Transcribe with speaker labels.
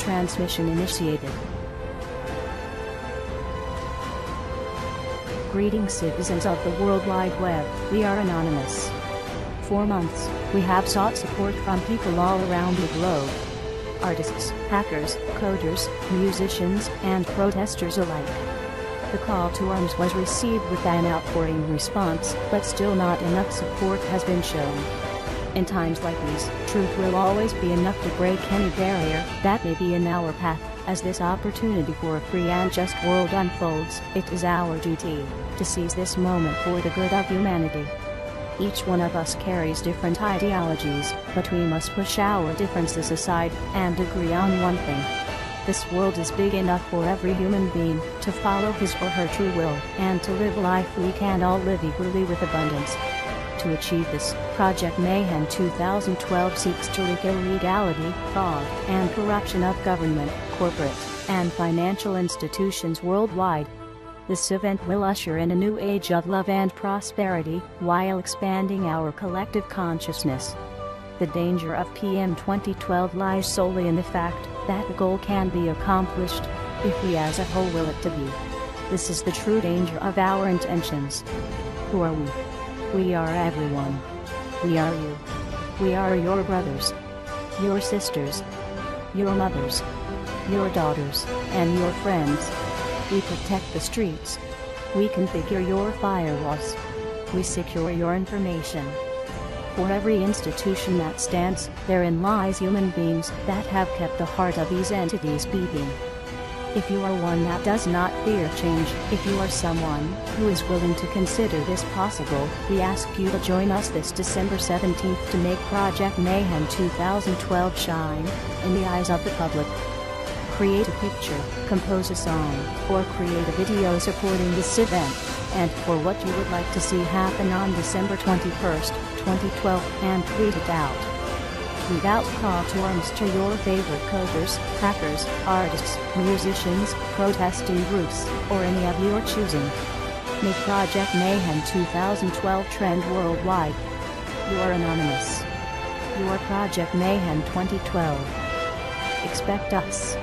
Speaker 1: Transmission initiated. Greetings, citizens of the World Wide Web, we are Anonymous. For months, we have sought support from people all around the globe. Artists, hackers, coders, musicians, and protesters alike. The call to arms was received with an outpouring response, but still not enough support has been shown. In times like these, truth will always be enough to break any barrier that may be in our path. As this opportunity for a free and just world unfolds, it is our duty to seize this moment for the good of humanity. Each one of us carries different ideologies, but we must push our differences aside and agree on one thing. This world is big enough for every human being to follow his or her true will and to live life we can all live equally with abundance. To achieve this, Project Mayhem 2012 seeks to kill illegality, fraud, and corruption of government, corporate, and financial institutions worldwide. This event will usher in a new age of love and prosperity, while expanding our collective consciousness. The danger of PM 2012 lies solely in the fact that the goal can be accomplished if we as a whole will it to be. This is the true danger of our intentions. Who are we? We are everyone. We are you. We are your brothers, your sisters, your mothers, your daughters, and your friends. We protect the streets. We configure your firewalls. We secure your information. For every institution that stands, therein lies human beings that have kept the heart of these entities beating. If you are one that does not fear change, if you are someone who is willing to consider this possible, we ask you to join us this December 17th to make Project Mayhem 2012 shine in the eyes of the public. Create a picture, compose a song, or create a video supporting this event, and for what you would like to see happen on December 21st, 2012, and tweet it out. Tweet out call to arms to your favorite coders, hackers, artists, musicians, protesting groups, or any of your choosing. Make Project Mayhem 2012 trend worldwide. You are anonymous. You are Project Mayhem 2012. Expect us.